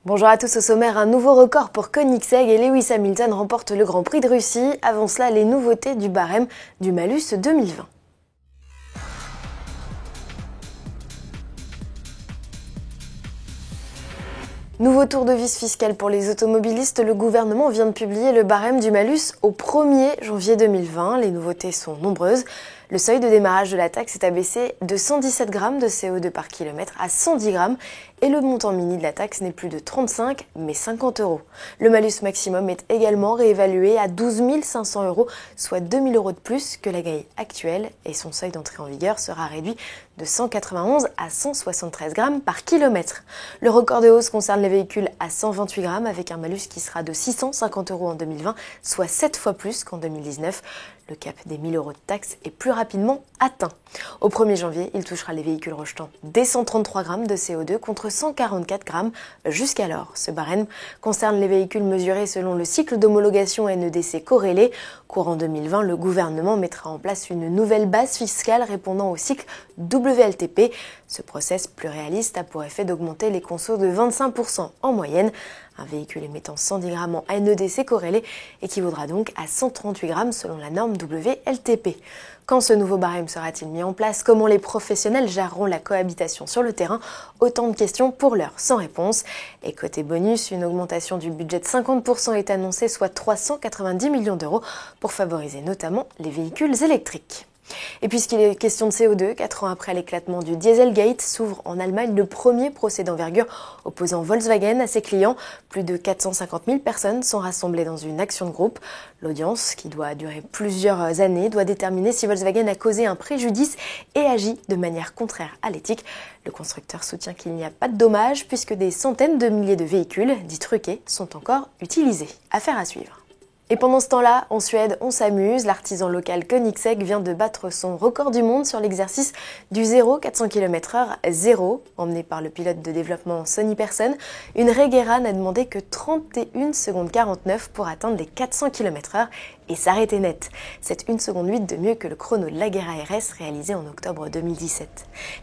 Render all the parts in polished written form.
Bonjour à tous, au sommaire, un nouveau record pour Koenigsegg et Lewis Hamilton remporte le Grand Prix de Russie. Avant cela, les nouveautés du barème du malus 2020. Nouveau tour de vis fiscal pour les automobilistes, le gouvernement vient de publier le barème du malus au 1er janvier 2020. Les nouveautés sont nombreuses. Le seuil de démarrage de la taxe est abaissé de 117 grammes de CO2 par kilomètre à 110 grammes et le montant mini de la taxe n'est plus de 35 mais 50 euros. Le malus maximum est également réévalué à 12 500 euros, soit 2 000 euros de plus que la grille actuelle et son seuil d'entrée en vigueur sera réduit de 191 à 173 grammes par kilomètre. Le record de hausse concerne les véhicules à 128 grammes avec un malus qui sera de 650 euros en 2020, soit 7 fois plus qu'en 2019. Le cap des 1 000 euros de taxe est plus rapidement atteint. Au 1er janvier, il touchera les véhicules rejetant dès 133 grammes de CO2 contre 144 grammes jusqu'alors. Ce barème concerne les véhicules mesurés selon le cycle d'homologation NEDC corrélé. Courant 2020, le gouvernement mettra en place une nouvelle base fiscale répondant au cycle WLTP. Ce process plus réaliste a pour effet d'augmenter les consos de 25% en moyenne. Un véhicule émettant 110 grammes en NEDC corrélé équivaudra donc à 138 grammes selon la norme WLTP. Quand ce nouveau barème sera-t-il mis en place? Comment les professionnels géreront la cohabitation sur le terrain? Autant de questions pour l'heure sans réponse. Et côté bonus, une augmentation du budget de 50% est annoncée, soit 390 millions d'euros pour favoriser notamment les véhicules électriques. Et puisqu'il est question de CO2, 4 ans après l'éclatement du Dieselgate, s'ouvre en Allemagne le premier procès d'envergure opposant Volkswagen à ses clients. Plus de 450 000 personnes sont rassemblées dans une action de groupe. L'audience, qui doit durer plusieurs années, doit déterminer si Volkswagen a causé un préjudice et agit de manière contraire à l'éthique. Le constructeur soutient qu'il n'y a pas de dommages puisque des centaines de milliers de véhicules, dits truqués, sont encore utilisés. Affaire à suivre. Et pendant ce temps-là, en Suède, on s'amuse. L'artisan local Koenigsegg vient de battre son record du monde sur l'exercice du 0-400 km/h 0, emmené par le pilote de développement Sonny Persson. Une Regera n'a demandé que 31 secondes 49 pour atteindre les 400 km/h et s'arrêter net. C'est 1 seconde 8 de mieux que le chrono de l'Agera RS réalisé en octobre 2017.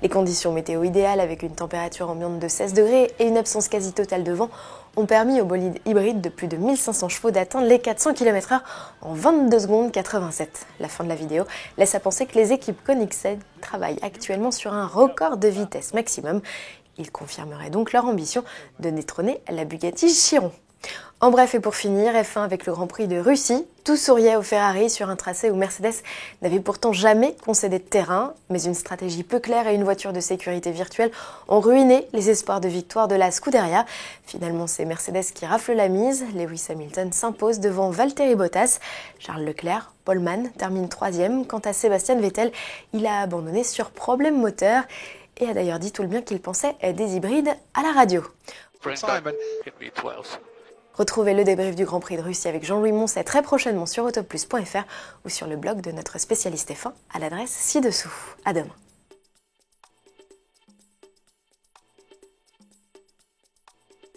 Les conditions météo idéales avec une température ambiante de 16 degrés et une absence quasi totale de vent ont permis au bolide hybride de plus de 1500 chevaux d'atteindre les 400 km/h en 22 secondes 87. La fin de la vidéo laisse à penser que les équipes Koenigsegg travaillent actuellement sur un record de vitesse maximum. Ils confirmeraient donc leur ambition de détrôner la Bugatti Chiron. En bref et pour finir, F1 avec le Grand Prix de Russie, tout souriait au Ferrari sur un tracé où Mercedes n'avait pourtant jamais concédé de terrain, mais une stratégie peu claire et une voiture de sécurité virtuelle ont ruiné les espoirs de victoire de la Scuderia. Finalement, c'est Mercedes qui rafle la mise, Lewis Hamilton s'impose devant Valtteri Bottas, Charles Leclerc, Paulman termine 3e, quant à Sebastian Vettel, il a abandonné sur problème moteur et a d'ailleurs dit tout le bien qu'il pensait des hybrides à la radio. Retrouvez le débrief du Grand Prix de Russie avec Jean-Louis Moncet très prochainement sur autoplus.fr ou sur le blog de notre spécialiste F1 à l'adresse ci-dessous. À demain.